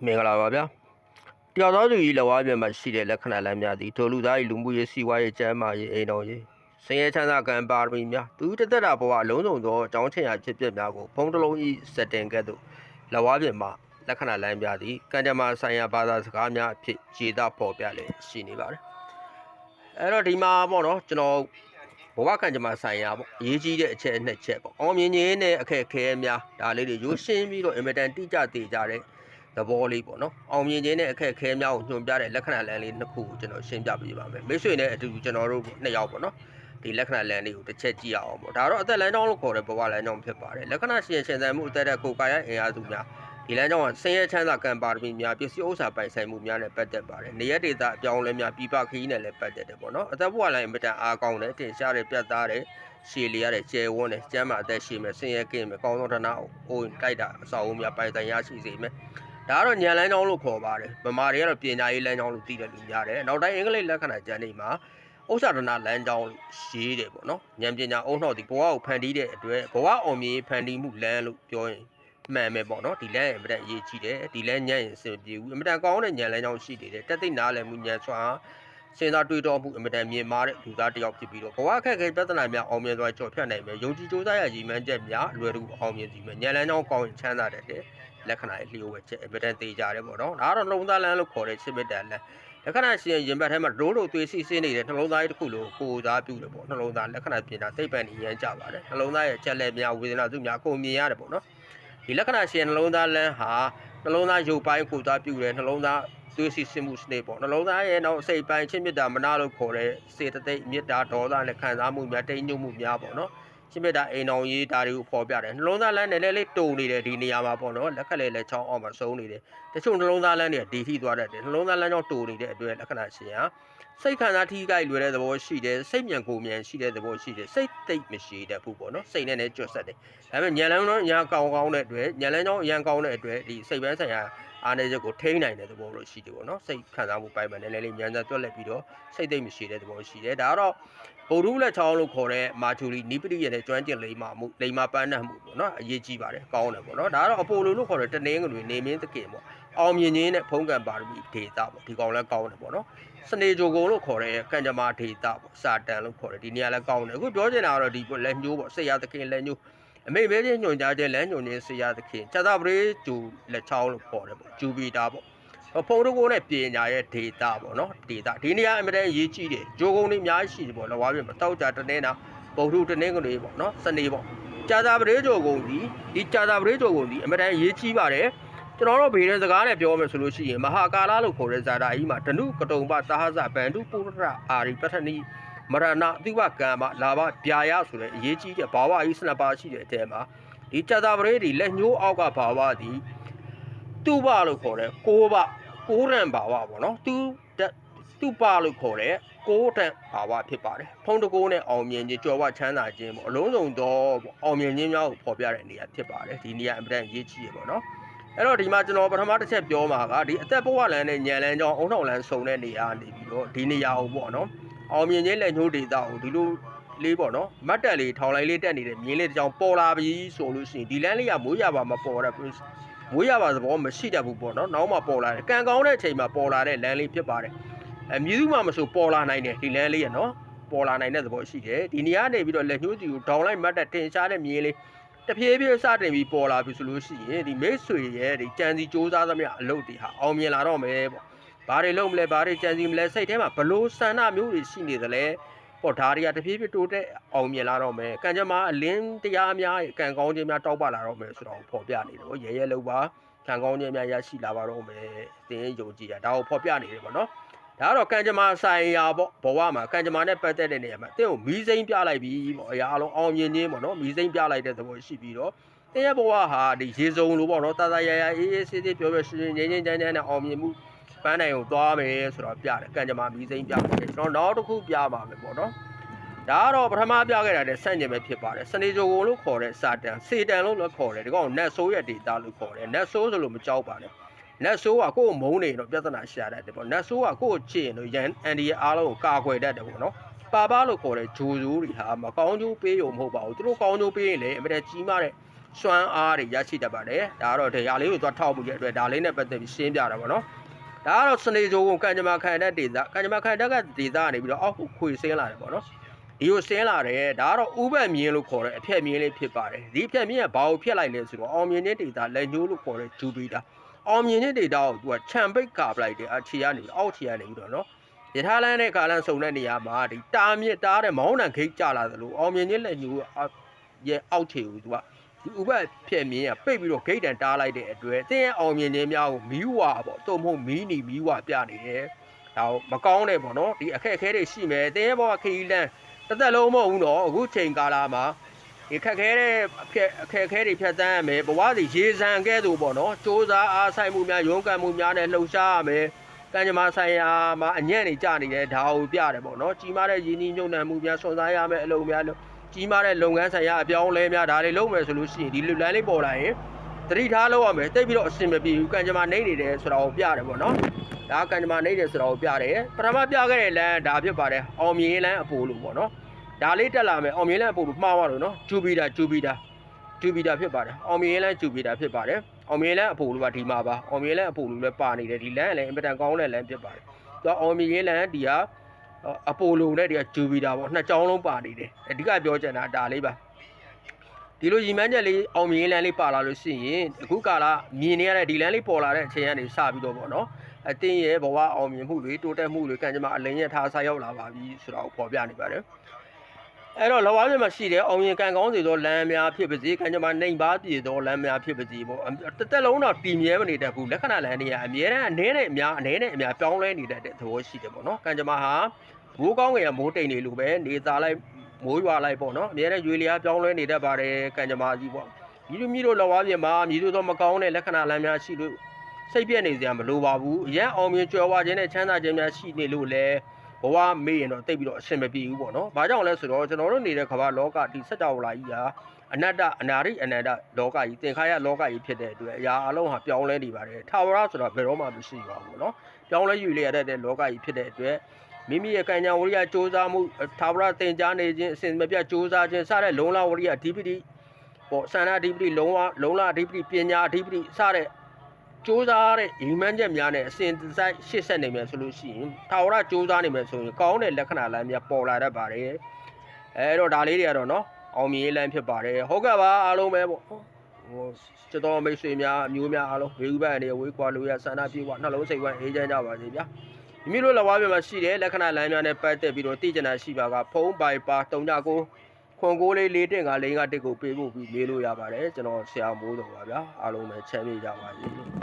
မင်္ဂလာပါဗျာတရားတော်သူကြီးလက်ဝါးပြင်မှာရှိတဲ့လက္ခဏာလမ်းများသည်ထိုလူသား၏လူမှုရေးစီးပွားရေးကျန်းမာရေးအိမ်တော်ရေးဆင်းရဲချမ်းသာကံပါရမီများသူတသက်တာဘဝအလုံးစုံသောအကြောင်းချင်ရာဖြစ်ပျက်များကိုဖုံးတလုံး၏စက်တင်ကဲ့သို့လက်ဝါးပြင်မှာလက္ခဏာလမ်းများသည်ကံကြမ္မာဆိုင်ရာဘာသာစကားများအဖြစ်ခြေသာပေါ်ပြလည်းရှိနေပါတယ်အဲ့တော့ဒီမှာပေါ့နော်ကျွန်တော်ဘဝကံကြမ္မာဆိုင်ရာပေါ့အရေးကြီးတဲ့အချက်နှစ်ချက်ပေါ့အောင်မြင်ခြင်းနဲ့အခက်အခဲများဒါလေးတွေရိုးရှင်းပြီးတော့အင်မတန်တိကျသေးကြတဲ့သဘောလေးပေါ့နော်အောင်မြင်ခြင်းနဲ့အခက်အခဲများကိုညွှန်ပြတဲ့လက္ခဏာလမ်းလေးနှစ်ခုကိုကျွန်တော်ရှင်းပြပေးပါမယ်မိတ်ဆွေနဲ့အတူကျွန်တော်တို့နှစ်ယောက်ပေါ့နော်ဒီလက္ခဏာလမ်းလေးကိုတစ်ချက်ကြည့်အောင်ပေါ့ဒါတော့အသက်လမ်းကြောင်းလို့ခေါ်တဲ့ဘဝလမ်းကြောင်းဖြစ်ပါတယ်လက္ခဏာရှင်သန်မှုအသက်တဲ့ကိုယ်ကာယအင်အားစုများဒီလမ်းကြောင်းကဆင်းရဲချမ်းသာကံပါရမီများပစ္စည်းဥစ္စာပိုင်ဆိုင်မှုများနဲ့ပတ်သက်ပါတယ်နေရဒေတာအပြောင်းလဲများပြပခရီးနဲ့လည်းပတ်သက်တယ်ပေါ့နော်အသက်ဘဝလိုင်းအင်မတန်အားကောင်းတယ်တင်ရှားတယ်ပြတ်သားတယ်ရှည်လျရတဲ့ကျယ်ဝန်းတယ်ကျမ်းမာအသက်ရှိမယ်ဆင်းရဲကင်းမယ်ကောင်းသောဌာနအိုးတိုက်တာအစာအုံးများပိုင်ဆိုင်ရရှိစေမယ်ဒါကတော့ဉာဏ်လမ်းကြောင်းလို့ခေါ်ပါတယ်ဗမာတွေကတော့ပညာရေးလမ်းကြောင်းလို့သိတယ်လူများတယ်နောက်တိုင်းအင်္ဂလိပ်လက္ခဏာကျမ်းတွေမှာဥစ္စာဒနာလမ်းကြောင်းရေးတယ်ပေါ့နော်ဉာဏ်ပညာအုံနှောက်ဒီဘဝကိုဖန်တီးတဲ့အတွက်ဘဝအောင်မြင်ဖန်တီးမှုလမ်းလို့ပြောရင်မှန်မယ်ပေါ့နော်ဒီလမ်းအင်မတန်အရေးကြီးတယ်ဒီလမ်းညံ့ရင်အဆင်ပြေဘူးအင်မတန်ကောင်းတဲ့ဉာဏ်လမ်းကြောင်းရှိနေတယ်တက်သိနားလည်မှုဉာဏ်စွမ်းစဉ်းစားတွေးတောမှုအင်မတန်မြင့်မားတဲ့လူသားတစ်ယောက်ဖြစ်ပြီးတော့ဘဝအခက်အခဲပြဿနာများအောင်မြင်သွားကြော်ဖြတ်နိုင်မယ်ယုံကြည်ကြိုးစားရရည်မှန်းချက်များအလွယ်တကူအောင်မြင်စီမယ်ဉာဏ်လမ်းကြောင်းကောင်းရင်ချမ်းသာတဲ့လက္ခဏာရဲ့လျှို့ဝှက်ချက်အင်မတန်သေးကြတယ်ပေါ့နော်ဒါကတော့နှလုံးသားလမ်းလို့ခေါ်တဲ့စစ်မစ်တန်လမ်းလက္ခဏာရှင်ရင်ဘတ်ထဲမှာဒိုးတို့သွေးစီးဆင်းနေတဲ့နှလုံးသားတစ်ခုလို့ကိုယ်စားပြုတယ်ပေါ့နှလုံးသားလက္ခဏာပြင်တာသိပ္ပံဉာဏ်ကြပါတယ်နှလုံးသားရဲ့ချက်လက်များဝေဒနာစုများကိုမြင်ရတယ်ပေါ့နော်ဒီလက္ခဏာရှင်နှလုံးသားလမ်းဟာနှလုံးသားရုပ်ပိုင်းကိုယ်စားပြုတယ်နှလုံးသားသွေးစီးဆင်းမှုစနစ်ပေါ့နှလုံးသားရဲ့နောက်စိတ်ပိုင်းချင်းမေတ္တာမနာလို့ခေါ်တဲ့စေတသိက်မေတ္တာဒေါသနဲ့ခံစားမှုများတိမ်ညွတ်မှုများပေါ့နော်ချင်းမေတ္တာအိမ်တော်ရေးဒါတွေကိုဖော်ပြတယ်နှလုံးသားလမ်းနဲ့လည်းတုံနေတယ်ဒီနေရာမှာပေါ့နော်လက်ခက်လေးချောင်းအောင်မှာစုံနေတယ်တချို့နှလုံးသားလမ်းတွေကဒီထိသွားတတ်တယ်နှလုံးသားလမ်းကြောင့်တုံနေတဲ့အတွက်လက္ခဏာရှင်ဟာစိတ်ခံစားထိခိုက်လွယ်တဲ့သဘောရှိတယ်စိတ်မြန်ကိုမြန်ရှိတဲ့သဘောရှိတယ်စိတ်သိပ်မရှိတဲ့ဘူးပေါ့နော်စိတ်နဲ့လည်းကျွတ်ဆက်တယ်ဒါပေမဲ့ဉာဏ်လမ်းတော့ဉာဏ်ကောင်းတဲ့အတွက်ဉာဏ်လမ်းကြောင့်အရန်ကောင်းတဲ့အတွက်ဒီစိတ်ပန်းဆိုင်ရာအားနည်းချက်ကိုထိန်းနိုင်တဲ့သဘောလို့ရှိတယ်ပေါ့နော်စိတ်ခံစားမှုပိုင်းမှာလည်းလေးဉာဏ်သက်တွက်လက်ပြီးတော့စိတ်သိပ်မရှိတဲ့သဘောရှိတယ်ဒါကတော့ဗုဒ္ဓလက်ချောင်းလို့ခေါ်တဲ့မာချူလီနိပတိရဲ့ကျွမ်းကျင်လိမ္မာမှုလိမ္မာပန်းနှံ့မှုပေါ့နော်အရေးကြီးပါတယ်ကောင်းတယ်ပေါ့နော်ဒါကတော့အပိုလိုလို့ခေါ်တဲ့တနင်းကလေးနေမင်းသခင်ပေါ့အောင်မြင်ခြင်းနဲ့ဖုံးကံပါရမီဒေတာပေါ့ဒီကောင်လည်းကောင်းတယ်ပေါ့နော်စနေဂျိုကုံလို့ခေါ်တဲ့ကံကြမ္မာဒေတာပေါ့စာတန်လို့ခေါ်တယ်ဒီနေရာလည်းကောင်းတယ်အခုပြောချင်တာကတော့ဒီလက်ညှိုးပေါ့ဆေးရသခင်လက်ညှိုးအမိမဲချင်းညွန်ကြားတဲ့လမ်းညွန်ခြင်းဆေးရသခင်ဇာတာပရိဂျူလက်ချောင်းလို့ခေါ်တယ်ပေါ့ဂျူပီတာပေါ့ဖုံးတကိုးနဲ့ပညာရဲ့ဒေတာပေါ့နော်ဒေတာဒီနေရာအမြဲတမ်းရေးကြည့်တယ်ဂျိုကုံတွေအများကြီးရှိတယ်ပေါ့လောဝါပြင်တောက်ကြတနေ့နာဗုဒ္ဓတနေ့ကလေးပေါ့နော်စနေပေါ့ဇာတာပရိဂျိုကုံဒီဇာတာပရိဂျိုကုံဒီအမြဲတမ်းရေးကြည့်ပါတယ်ကျွန်တော်တို့ဗေဒစကားနဲ့ပြောမယ်ဆိုလို့ရှိရင်မဟာကာလလို့ခေါ်တဲ့ဇာတာကြီးမှာဓနုကတုံပသာဟဇဗန္ဓုပုရထအာရိပဋ္ဌနီမရဏအတိဝကံမလာဘဗျာယဆိုတဲ့အရေးကြီးတဲ့ဘာဝကြီး12ပါးရှိတဲ့အထဲမှာဒီဇာတာပရိဒီလက်ညှိုးအောက်ကဘာဝဒီတုပလို့ခေါ်တဲ့ကိုးရံဘာဝပေါ့နော်တုပလို့ခေါ်တဲ့ကိုးတန်ဘာဝဖြစ်ပါတယ်ဖုံးတကိုးနဲ့အောင်မြင်ခြင်းကြော်ဝချမ်းသာခြင်းပေါ့အလုံးစုံသောအောင်မြင်ခြင်းများကိုဖော်ပြတဲ့နေရာဖြစ်ပါတယ်ဒီနေရာအမှန်တန်ရေးကြည့်ရပေါ့နော်အဲ့တော့ဒီမှာကျွန်တော်ပထမတစ်ချက်ပြောမှာကဒီအသက်ဘဝလမ်းနဲ့ဉာဏ်လမ်းကြောင်းအုံနှောက်လမ်းစုံတဲ့နေရာနေပြီးတော့ဒီနေရာကိုပေါ့နော်အောင်မြင်ခြင်းလက်ညှိုးဒေတာကိုဒီလိုလေးပေါ့နော်မတ်တက်လေးထောင်လိုက်လေးတက်နေတဲ့မြင်းလေးတစ်ကြောင်ပေါ်လာပြီဆိုလို့ရှိရင်ဒီလမ်းလေးကမိုးရပါမပေါ်တဲ့မွေးရပါသဘောမရှိတတ်ဘူးပေါ့နော်နောက်မှပေါ်လာတယ်ကံကောင်းတဲ့အချိန်မှာပေါ်လာတဲ့လမ်းလေးဖြစ်ပါတယ်မြည်သူမှမဆိုပေါ်လာနိုင်တယ်ဒီလမ်းလေးရနော်ပေါ်လာနိုင်တဲ့သဘောရှိတယ်ဒီနေရာနေပြီးတော့လက်ညှိုးတီကိုဒေါင်လိုက်မတ်တက်တင်ရှားတဲ့မြင်းလေးတဖြည်းဖြည်းစတင်ပြီးပေါ်လာပြီဆိုလို့ရှိရင်ဒီမိတ်ဆွေရဲ့ဒီကြံစီစူးစမ်းသမျှအလုပ်တွေဟာအောင်မြင်လာတော့မယ်ပေါ့ဘာတွေလုပ်မလဲဘာတွေကြံစီမလဲစိတ်ထဲမှာဘလို့ဆန္ဒမျိုးတွေရှိနေသလဲပေါ့ဒါတွေကတဖြည်းဖြည်းတိုးတက်အောင်မြင်လာတော့မယ်ကံကြမ္မာအလင်းတရားများကံကောင်းခြင်းများတောက်ပလာတော့မယ်ဆိုတော့ဖော်ပြနေတယ်ပေါ့ရဲလို့ပါကံကောင်းခြင်းများရရှိလာပါတော့မယ်သင်ယုံကြည်တာဒါကိုဖော်ပြနေတယ်ပေါ့နော်ဒါကတော့ကံကြမ္မာဆိုင်ရာပေါ့ဘဝမှာကံကြမ္မာနဲ့ပတ်သက်တဲ့နေရာမှာသင်ကိုမီးစိမ်းပြလိုက်ပြီပေါ့အရာအလုံးအောင်မြင်ခြင်းပေါ့နော်မီးစိမ်းပြလိုက်တဲ့သဘောရှိပြီးတော့သင်ရဲ့ဘဝဟာဒီရေစုံလို့ပေါ့နော်တာတာရရအေးအေးဆေးဆေးပြောပြောရှင်ရှင်ငြိမ်းငြိမ်းချမ်းချမ်းနဲ့အောင်မြင်မှုပန်းနိုင်ကိုသွားမယ်ဆိုတော့ပြတယ်ကံကြမ္မာမီးစိမ်းပြတယ်ကျွန်တော်နောက်တစ်ခုပြပါမယ်ပေါ့နော်ဒါကတော့ပထမပြခဲ့တာတဲ့ဆန့်ကျင်ပဲဖြစ်ပါတယ်စနေဂျိုကုံလို့ခေါ်တဲ့စာတန်စေတန်လို့လည်းခေါ်တယ်ဒီကောင်နတ်ဆိုးရဲ့ဒေတာလို့ခေါ်တယ်နတ်ဆိုးဆိုလို့မကြောက်ပါနဲ့နတ်ဆိုးကကိုယ်မုန်းနေတော့ပြဿနာရှာတတ်တယ်ပေါ့နတ်ဆိုးကကိုယ်ချစ်ရင်တော့ရန်အန်ဒီရဲ့အားလုံးကိုကာကွယ်တတ်တယ်ပေါ့နော်ပါလို့ခေါ်တဲ့ဂျိုဇိုးတွေဟာမကောင်းကျိုးပေးရုံမဟုတ်ပါဘူးသူတို့ကောင်းကျိုးပေးရင်လည်းအမြဲတမ်းကြီးမားတဲ့ စွမ်းအားတွေရရှိတတ်ပါတယ်ဒါကတော့တရားလေးကိုသွားထောက်မှုရဲ့အတွက်ဒါလေးနဲ့ပတ်သက်ပြီးရှင်းပြတာပေါ့နော်ဒါကတော့စနေကြိုးကိုကံကြမ္မာခံတဲ့ဒေသကံကြမ္မာခံတဲ့ကဒေသကနေပြီးတော့အောက်ကိုခွေဆင်းလာတယ်ပေါ့နော်ဒီကိုဆင်းလာတယ်ဒါကတော့ဥပတ်မြင်းလို့ခေါ်တဲ့အဖြက်မြင်းလေးဖြစ်ပါတယ်ဒီအဖြက်မြင်းကဘာကိုဖျက်လိုက်လဲဆိုတော့အောင်မြင်တဲ့ဒေသလက်ညှိုးလို့ခေါ်တဲ့ဂျူပီတာအောင်မြင်တဲ့ဒေသကိုသူကခြံပိတ်ကာပလိုက်တယ်အခြေကနေအောက်ခြေကနေပြီးတော့နော်ရထားလမ်းနဲ့ကားလမ်းစုံတဲ့နေရာမှာဒီတာမြစ်တားတဲ့မောင်းတံဂိတ်ကျလာသလိုအောင်မြင်တဲ့လက်ညှိုးရဲ့အောက်ခြေကိုသူကဒီဥပတ်ဖြက်မြင်းကပိတ်ပြီးတော့ဂိတ်တန်တားလိုက်တဲ့အတွက်တင်းရဲ့အောင်မြင်ခြင်းများကိုမီးဝါပေါ့တုံမဟုတ်မီးနီမီးဝါပြနေတယ်ဒါမကောင်းတယ်ပေါ့နော်ဒီအခက်အခဲတွေရှိမယ်တင်းရဲ့ဘောကခီးလန်းတစ်သက်လုံးမဟုတ်ဘူးနော်အခုချိန်ကာလမှာဒီခက်ခဲတဲ့အခက်အခဲတွေဖြတ်သန်းရမယ်ဘဝစီရေစံခဲ့သူပေါ့နော်စ조사အားဆိုင်မှုများရုန်းကန်မှုများနဲ့လှုပ်ရှားရမယ်ကံကြမ္မာဆိုင်ရာမှာအညံ့နေကြနေတဲ့ဒါကိုပြတယ်ပေါ့နော်ကြီးမားတဲ့ရင်းနှီးမြှုပ်နှံမှုများဆွန်စားရမယ်အလုပ်များကြီးမားတဲ့လုပ်ငန်းဆိုင်ရာအပြောင်းလဲများဒါတွေလုပ်မယ်ဆိုလို့ရှိရင်ဒီလူလန်းလေးပေါ်လာရင်တတိထားလုပ်ရမယ်တိတ်ပြီးတော့အဆင်မပြေဘူးကံကြမ္မာနေနေတယ်ဆိုတာကိုပြတယ်ပေါ့နော်ဒါကံကြမ္မာနေတယ်ဆိုတာကိုပြတယ်ပထမပြခဲ့တဲ့လမ်းဒါဖြစ်ပါတယ်အောင်မြင်လမ်းအပိုလို့ပေါ့နော်ဒါလေးတက်လာမယ်အောင်မြင်လမ်းအပိုလို့မှားသွားလို့နော်ဂျူပီတာဖြစ်ပါတယ်အောင်မြင်လမ်းဂျူပီတာဖြစ်ပါတယ်အောင်မြင်လမ်းအပိုလို့ကဒီမှာပါအောင်မြင်လမ်းအပိုလို့လည်းပါနေတယ်ဒီလမ်းကလည်းအင်မတန်ကောင်းတဲ့လမ်းဖြစ်ပါတယ်သူကအောင်မြင်လမ်းဒီကအပိုလိုနဲ့ဒီကဂျူပီတာပေါ့နှစ်ကြောင်းလုံးပါနေတယ်အဓိကပြောချင်တာဒါလေးပါဒီလိုရီမန်းချက်လေးအောင်မြင်လမ်းလေးပါလာလို့ရှိရင်အခုကာလမြင်နေရတဲ့ဒီလမ်းလေးပေါ်လာတဲ့အချိန်ကနေစပြီးတော့ပေါ့နော်အတင်းရဲ့ဘဝအောင်မြင်မှုတွေတိုးတက်မှုတွေကံကြမ္မာအလင်းရထားစားရောက်လာပါပြီဆိုတာကိုဖော်ပြနေပါတယ်အဲ့တော့လောကပြမှာရှိတဲ့အောင်မြင်ကံကောင်းစေသောလမ်းများဖြစ်ပါစေကံကြမ္မာနှိမ်ပါပြည့်သောလမ်းများဖြစ်ပါစေပေါ့တစ်သက်လုံးတော့တည်မြဲမနေတတ်ဘူးလက္ခဏာလမ်းတွေကအမြဲတမ်းအနည်းနဲ့အများပြောင်းလဲနေတတ်တဲ့သဘောရှိတယ်ပေါ့နော်ကံကြမ္မာဟာမိုးကောင်းငယ်မိုးတိမ်နေလို့ပဲနေသားလိုက်မိုးရွာလိုက်ပေါ့နော်အများနဲ့ရွေလျားပြောင်းလဲနေတတ်ပါတယ်ကံကြမ္မာကြီးပေါ့မြည်တို့လောကပြမှာမြည်တို့တော့မကောင်းတဲ့လက္ခဏာလမ်းများရှိလို့စိတ်ပြည့်နေစရာမလိုပါဘူးအရန်အောင်မြင်ကြွယ်ဝခြင်းနဲ့ချမ်းသာခြင်းများရှိနေလို့လဲဘဝမေ့ရင်တော့တိတ်ပြီးတော့အဆင်မပြေဘူးပေါ့နော်ဘာကြောင့်လဲဆိုတော့ကျွန်တော်တို့နေတဲ့ကမ္ဘာလောကဒီစัจ java လာကြီးကအနတ္တအနာရိအနန္တလောကကြီးသင်္ခါရလောကကြီးဖြစ်တဲ့အတွက်အရာအလုံးဟာပြောင်းလဲနေပါတယ်ထာဝရဆိုတာဘယ်တော့မှမရှိပါဘူးနော်ပြောင်းလဲယူလေရတဲ့လောကကြီးဖြစ်တဲ့အတွက်မိမိရဲ့ကံကြံဝရိယစ조사မှုထာဝရသင်ကြားနေခြင်းအစဉ်မပြတ်စ조사ခြင်းစတဲ့လုံလဝရိယအဓိပတိပေါ့ဆန္ဒအဓိပတိလုံလအဓိပတိပညာအဓိပတိစတဲ့စ조사တဲ့ရီမန်းချက်များနဲ့အစဉ်ဆိုင်ရှစ်ဆက်နေမယ်ဆိုလို့ရှိရင်ထာဝရစ조사နေမယ်ဆိုရင်ကောင်းတဲ့လက္ခဏာလမ်းများပေါ်လာတတ်ပါတယ်အဲ့တော့ဒါလေးတွေကတော့နော်အောင်မြင်လမ်းဖြစ်ပါတယ်ဟုတ်ကဲ့ပါအားလုံးပဲပေါ့ဟိုကျတော်မိတ်ဆွေများအမျိုးများအားလုံးဝေဥပန်တွေဝေးကွာလို့ရဆန္ဒပြေဝနှလုံးစိတ်ဝမ်းအေးချမ်းကြပါစေဗျာမိမိတို့လက်ဝါးပြန်မှာရှိတဲ့လက္ခဏာလမ်းများနဲ့ပတ်သက်ပြီးတော့သိကျင်တာရှိပါကဖုန်းပိုင်ပါ39ခွန်ကိုလေး4တင်က4က1ကိုပေးဖို့ပြီးမေးလို့ရပါတယ်ကျွန်တော်ဆရာမိုးတော်ပါဗျာအားလုံးပဲချမ်းမြေ့ကြပါစေ